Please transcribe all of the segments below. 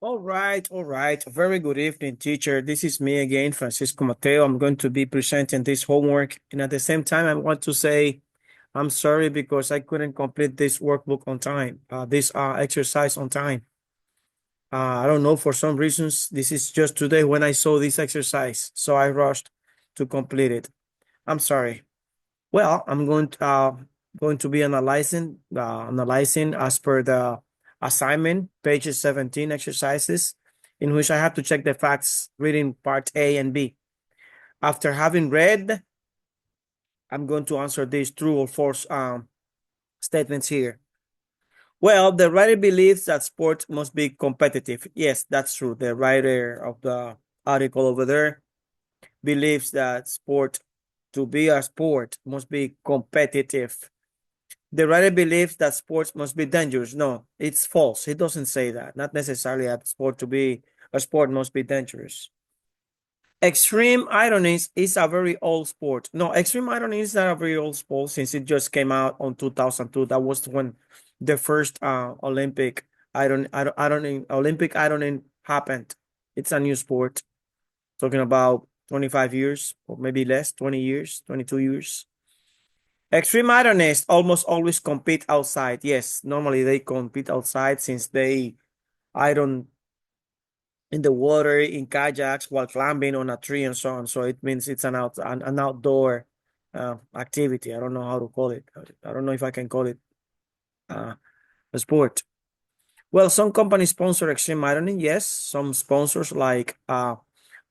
All right, all right. Very good evening, teacher. This is me again, Francisco Mateo. I'm going to be presenting this homework. And at the same time, I want to say I'm sorry because I couldn't complete this workbook on time, this exercise on time. I don't know, for some reasons, this is just today when I saw this exercise. So I rushed to complete it. I'm sorry. Well, I'm going to be analyzing as per the assignment, pages 17 exercises, in which I have to check the facts reading part A and B. After having read, I'm going to answer these true or false statements here. Well, the writer believes that sport must be competitive. Yes, that's true. The writer of the article over there believes that sport, to be a sport, must be competitive. The writer believes that sports must be dangerous. No, it's false. He doesn't say that. Not necessarily a sport must be dangerous. Extreme irony is a very old sport. No, extreme irony is not a very old sport since it just came out on 2002. That was when the first Olympic ironing happened. It's a new sport. Talking about 25 years or maybe less, 20 years, 22 years. Extreme ironists almost always compete outside. Yes, normally they compete outside since they iron in the water, in kayaks, while climbing on a tree and so on. So it means it's an outdoor activity. I don't know how to call it. I don't know if I can call it uh, a sport. Well, some companies sponsor extreme ironing. Yes, some sponsors like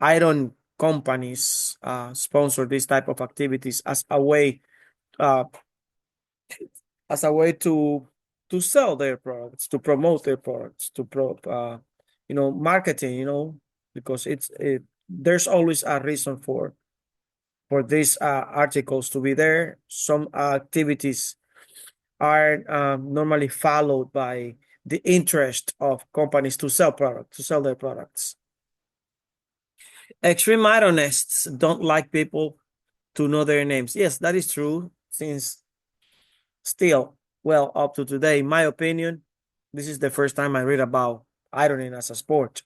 iron companies sponsor this type of activities uh, as a way to sell their products, to promote their products, marketing, because there's always a reason for these articles to be there. Some activities are normally followed by the interest of companies to sell their products. Extreme ironists don't like people to know their names. Yes, that is true. Since still, well, up to today, in my opinion, this is the first time I read about ironing as a sport.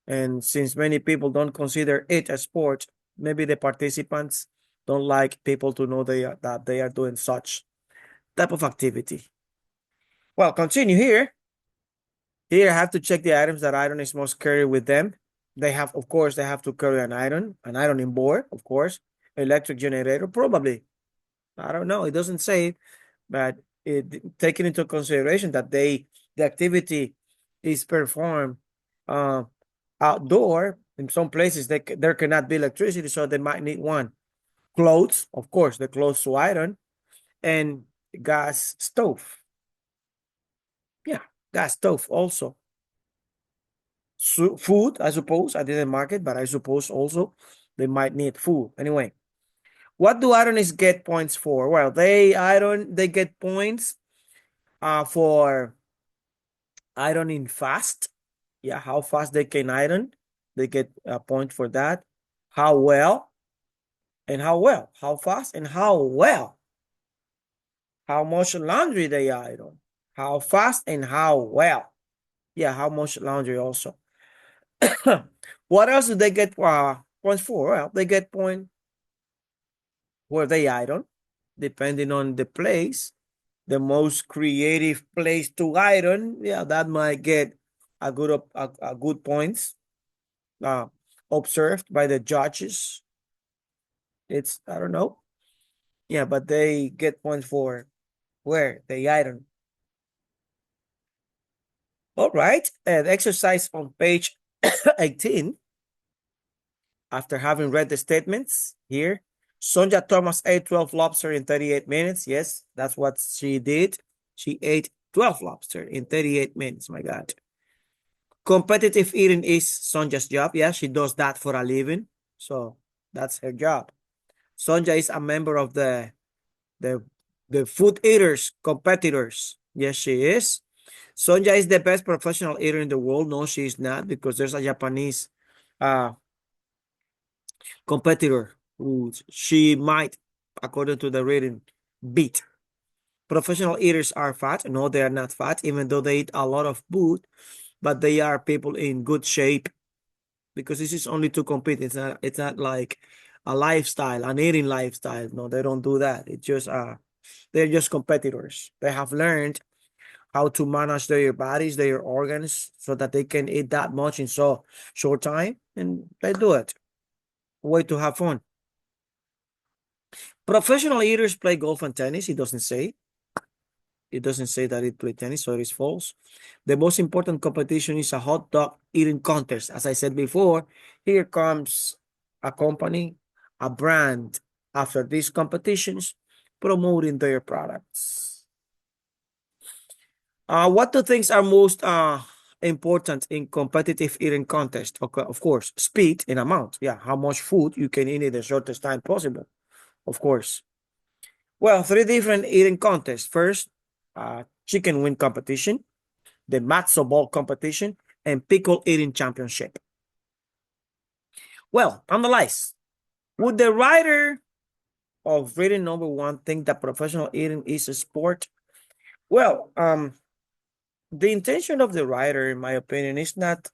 And since many people don't consider it a sport, maybe the participants don't like people to know that they are doing such type of activity. Well, continue here. Here I have to check the items that ironists must carry with them. Of course, they have to carry an ironing board, of course, electric generator, probably. I don't know. It doesn't say, but taking into consideration that the activity is performed uh, outdoor. In some places, there cannot be electricity, so they might need one. Clothes, of course, the clothes to iron, and gas stove. Yeah, gas stove also. So, food, I suppose. I didn't mark it, but I suppose also they might need food. Anyway, what do ironists get points for? Well, they get points for ironing fast. Yeah, how fast they can iron. They get a point for that. How well and how well. How fast and how well. How much laundry they iron. How fast and how well. Yeah, how much laundry also. What else do they get points for? Well, they get point where they iron, depending on the place. The most creative place to iron, yeah, that might get a good points uh, observed by the judges. It's I don't know, yeah, but they get points for where they iron. All right, and exercise on page 18. After having read the statements here, Sonja Thomas ate 12 lobster in 38 minutes. Yes, that's what she did. She ate 12 lobster in 38 minutes. My God. Competitive eating is Sonja's job. Yeah, she does that for a living. So that's her job. Sonja is a member of the, the food eaters, competitors. Yes, she is. Sonja is the best professional eater in the world. No, she is not, because there's a Japanese uh, competitor who she might, according to the rating, beat. Professional eaters are fat. No, they are not fat, even though they eat a lot of food. but they are people in good shape because this is only to compete. It's not like a lifestyle, an eating lifestyle. No, they don't do that. It's just they're just competitors. They have learned how to manage their bodies, their organs, so that they can eat that much in so short time, and they do it. Way to have fun. Professional eaters play golf and tennis. It doesn't say. It doesn't say that it play tennis, so it is false. The most important competition is a hot dog eating contest. As I said before, here comes a company, a brand after these competitions promoting their products. What two things are most important in competitive eating contest? Okay, of course, speed and amount. Yeah, how much food you can eat in the shortest time possible. Of course. Well, three different eating contests. First, chicken wing competition, the matzo ball competition, and pickle eating championship. Well, analyze. Would the writer of reading number one think that professional eating is a sport? Well, the intention of the writer, in my opinion, is not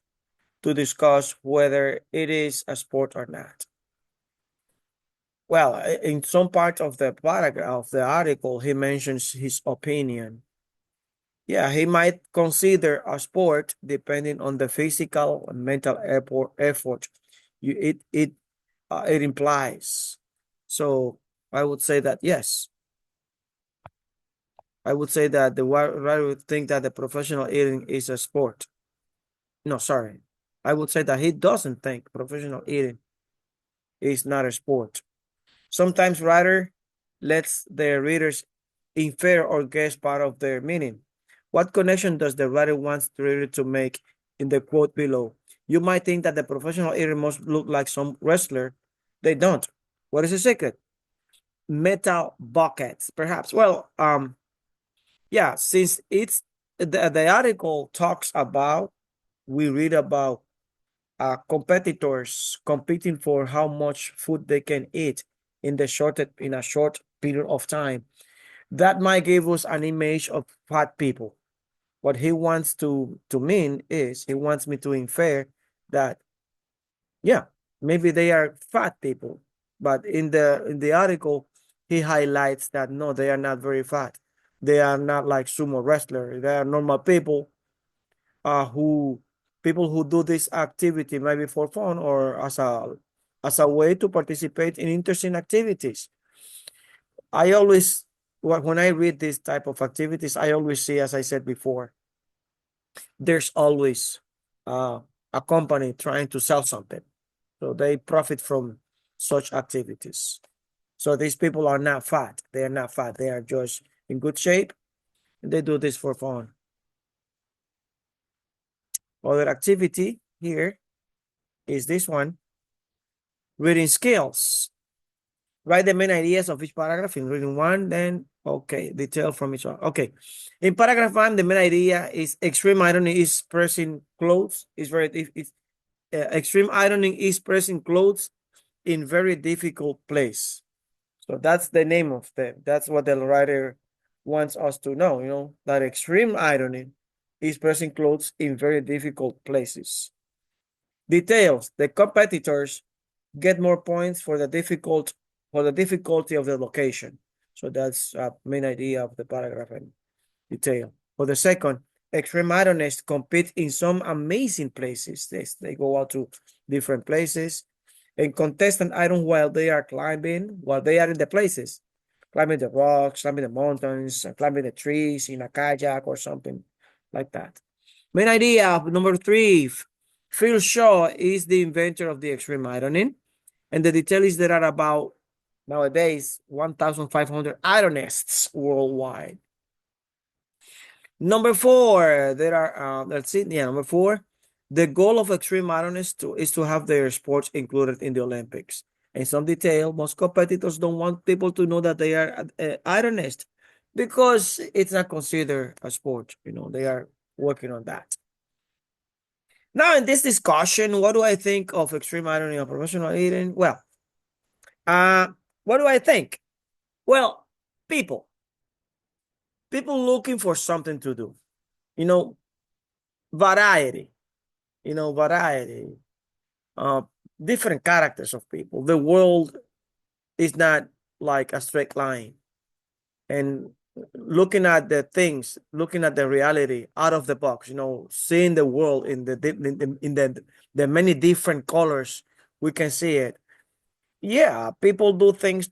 to discuss whether it is a sport or not. Well, in some part of the paragraph of the article, he mentions his opinion. Yeah, he might consider a sport depending on the physical and mental effort it implies. So I would say that yes. I would say that the writer would think that the professional eating is a sport. No, sorry. I would say that he doesn't think professional eating is not a sport. Sometimes writer lets their readers infer or guess part of their meaning. What connection does the writer want the reader to make in the quote below? You might think that the professional eater must look like some wrestler. They don't. What is the secret? Metal buckets, perhaps. Well, yeah, since it's the article talks about, we read about competitors competing for how much food they can eat in a short period of time. That might give us an image of fat people. What he wants to mean is he wants me to infer that yeah, maybe they are fat people, but in the article he highlights that no, they are not very fat. They are not like sumo wrestler. They are normal people who people who do this activity maybe for fun or as a way to participate in interesting activities. I always when I read this type of activities, I always see, as I said before, there's always uh, a company trying to sell something. So they profit from such activities. So these people are not fat. They are not fat. They are just in good shape. And they do this for fun. Other activity here is this one, reading skills. Write the main ideas of each paragraph in reading one, then, okay, detail from each one. Okay. In paragraph one, the main idea is extreme ironing is pressing clothes. Extreme ironing is pressing clothes in very difficult place. So that's the name of them. That's what the writer wants us to know, that extreme ironing is pressing clothes in very difficult places. Details. The competitors get more points for the difficulty of the location. So that's a main idea of the paragraph and detail. For the second, extreme ironists compete in some amazing places. They go out to different places and contest an iron while they are climbing, while they are in the places, climbing the rocks, climbing the mountains, climbing the trees in a kayak or something like that. Main idea of number three, Phil Shaw is the inventor of the extreme ironing, and the detail is there are about nowadays 1,500 ironists worldwide. Number four, there are let's see, yeah, number four, the goal of extreme ironists is to have their sports included in the Olympics. In some detail, most competitors don't want people to know that they are ironists because it's not considered a sport. They are working on that. Now, in this discussion, what do I think of extreme ironing or professional eating? Well, uh, what do I think? Well, people looking for something to do. You know, variety, variety, uh, different characters of people. The world is not like a straight line. And looking at the things, looking at the reality out of the box, seeing the world in the many different colors, we can see it. Yeah, people do things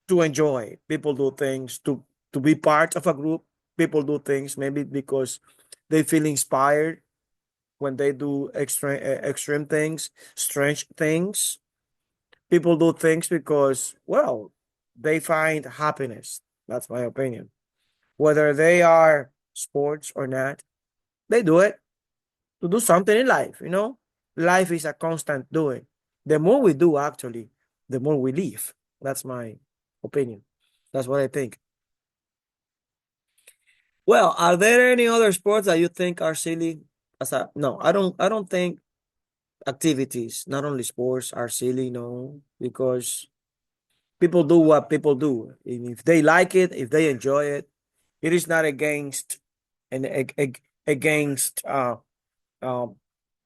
to enjoy. People do things to be part of a group. People do things maybe because they feel inspired when they do extreme things, strange things. People do things because, well, they find happiness. That's my opinion. Whether they are sports or not, they do it to do something in life. Life is a constant doing. The more we do, actually, the more we live. That's my opinion. That's what I think. Well, are there any other sports that you think are silly? No, I don't think activities, not only sports, are silly, no, because people do what people do. And if they like it, if they enjoy it, it is not against and against um,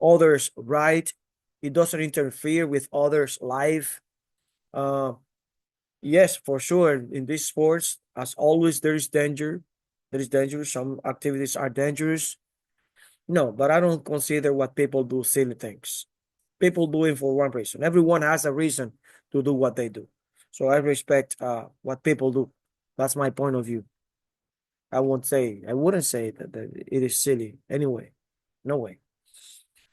others' right. It doesn't interfere with others' life. Uh, yes, for sure. In these sports, as always, there is danger. There is danger. Some activities are dangerous. No, but I don't consider what people do silly things. People do it for one reason. Everyone has a reason to do what they do. So I respect what people do. That's my point of view. I wouldn't say that it is silly anyway. No way.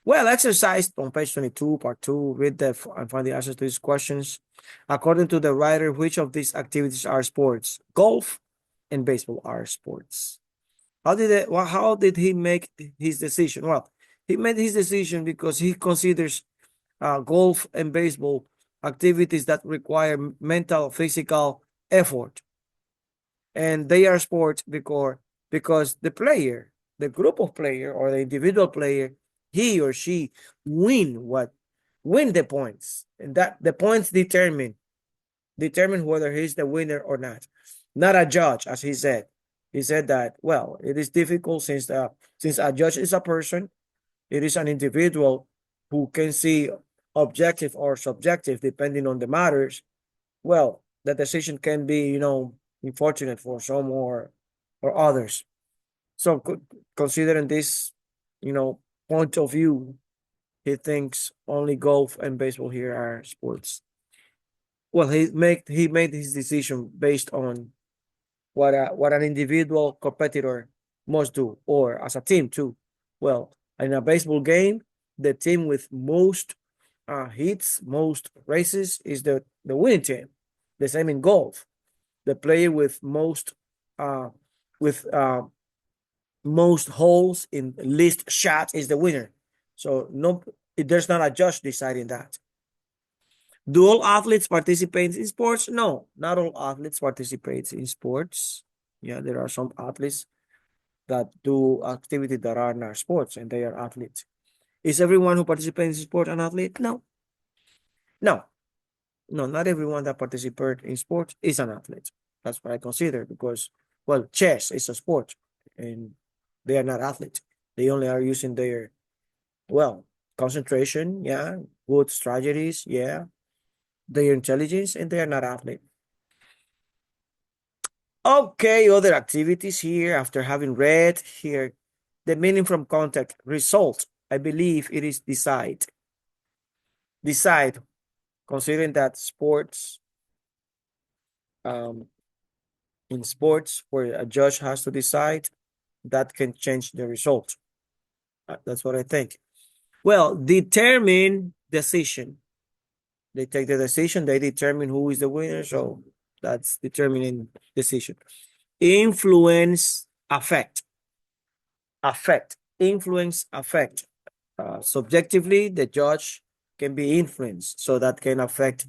Well, exercise on page 22, part 2. Read that and find the answers to these questions. According to the writer, which of these activities are sports? Golf and baseball are sports. How did he make his decision? Well, he made his decision because he considers golf and baseball activities that require mental, physical effort, and they are sports because the group of player or the individual player, he or she win the points, and that the points determine whether he's the winner or not. Not a judge, as he said. He said that, well, it is difficult since a judge is a person, it is an individual who can see objective or subjective depending on the matters. Well, the decision can be, unfortunate for some or others. So considering this, you know, point of view, he thinks only golf and baseball here are sports. Well, he made his decision based on what an individual competitor must do, or as a team too. Well, in a baseball game, the team with most hits, most races is the winning team. The same in golf. The player uh, with most holes in least shots is the winner. So no, there's not a judge deciding that. Do all athletes participate in sports? No, not all athletes participate in sports. Yeah, there are some athletes that do activities that are not sports and they are athletes. Is everyone who participates in sport an athlete? No, no, no, not everyone that participates in sports is an athlete. That's what I consider because, well, chess is a sport and they are not athletes. They only are using their, well, concentration, yeah, good strategies, yeah, their intelligence, and they are not athletes. Okay, other activities here after having read here the meaning from context result. I believe it is decide. Decide, considering that um, in sports where a judge has to decide, that can change the result. That's what I think. Well, determine decision. They take the decision, they determine who is the winner. So that's determining decision. Influence, affect. Affect, influence, affect. Subjectively, the judge can be influenced, so that can affect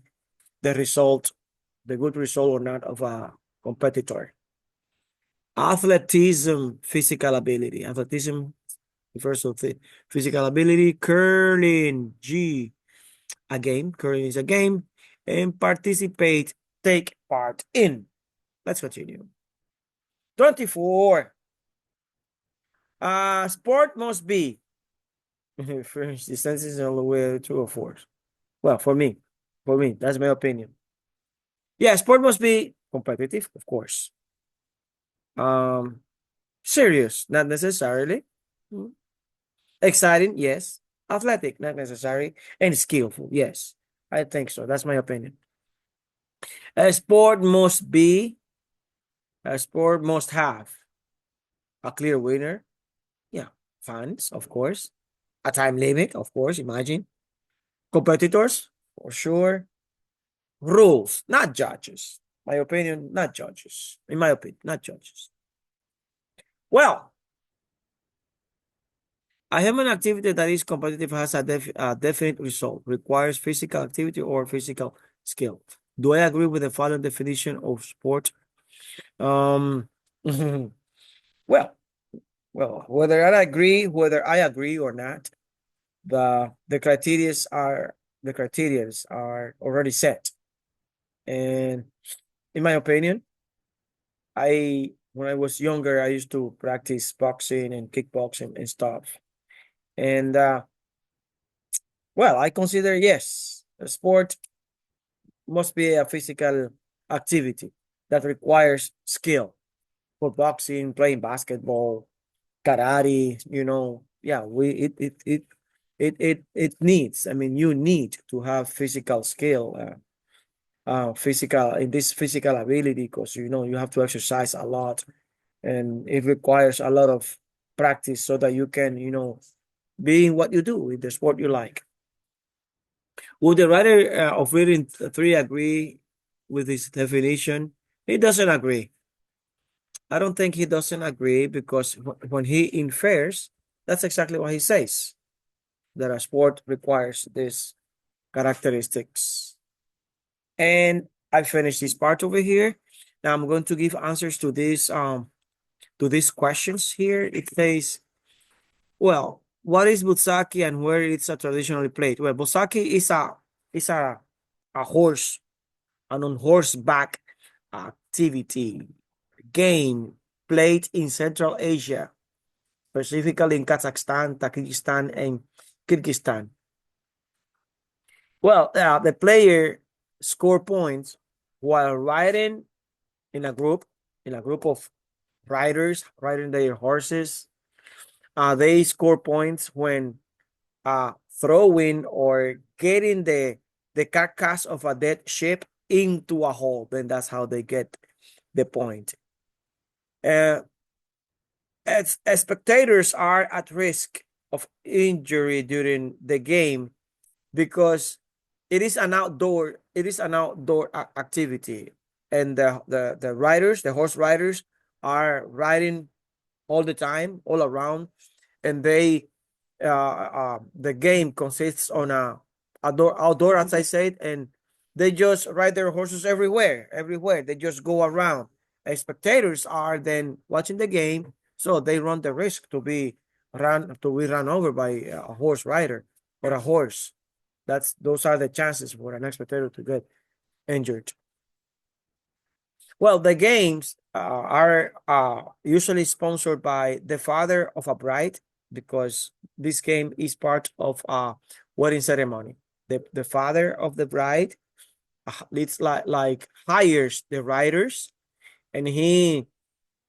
the result, the good result or not of a competitor. Athleticism, physical ability. Athleticism refers to physical ability. Curling, G, a game. Curling is a game. And participate, take part in. Let's continue. 24. Sport must be Finish the sentence all the way true or false. Well, for me, that's my opinion. Yeah, sport must be competitive, of course. Um, serious, not necessarily. Mm. Exciting, yes. Athletic, not necessary. And skillful, yes. I think so. That's my opinion. A sport must be, a sport must have a clear winner. Yeah. Fans, of course. A time limit, of course. Imagine. Competitors, for sure. Rules, not judges. My opinion, not judges. In my opinion, not judges. Well, I have an activity that is competitive, has a definite result, requires physical activity or physical skill. Do I agree with the following definition of sport? Um, well, whether I agree or not, the criterias are already set. And in my opinion, when I was younger, I used to practice boxing and kickboxing and stuff. And well, I consider yes, a sport must be a physical activity that requires skill. For boxing, playing basketball, karate, yeah, it needs. I mean, you need to have physical skill, physical in this physical ability because you have to exercise a lot, and it requires a lot of practice so that you can be in what you do in the sport you like. Would the writer of reading three agree with this definition? He doesn't agree. I don't think he doesn't agree because when he infers, that's exactly what he says, that a sport requires these characteristics. And I finished this part over here. Now I'm going to give answers to these questions here. It says, well, what is Butsaki and where it's traditionally played? Well, Butsaki is a horse, an on horseback activity game played in Central Asia, specifically in Kazakhstan, Tajikistan, and Kyrgyzstan. Well, the player score points while riding in a group of riders riding their horses. They score points when throwing or getting the carcass of a dead ship into a hole. Then that's how they get the point. As spectators are at risk of injury during the game because it is an outdoor activity, and the riders, the horse riders, are riding all the time, all around, and the game consists on a outdoor, as I said, and they just ride their horses everywhere. They just go around. And spectators are then watching the game, so they run the risk to be run over by a horse rider or a horse. Those are the chances for an spectator to get injured. Well, the games are usually sponsored by the father of a bride because this game is part of a wedding ceremony. The father of the bride it's like hires the riders, and he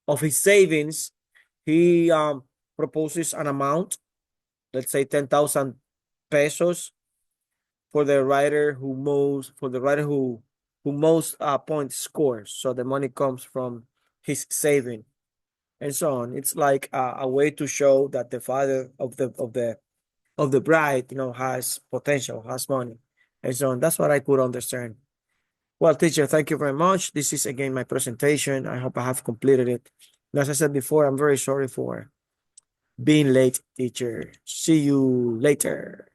of his savings he proposes an amount, let's say 10,000 pesos for the rider who most points scores. So the money comes from his saving and so on. It's like a way to show that the father of the bride, has potential, has money, and so on. That's what I could understand. Well, teacher, thank you very much. This is again my presentation. I hope I have completed it. And as I said before, I'm very sorry for being late, teacher. See you later.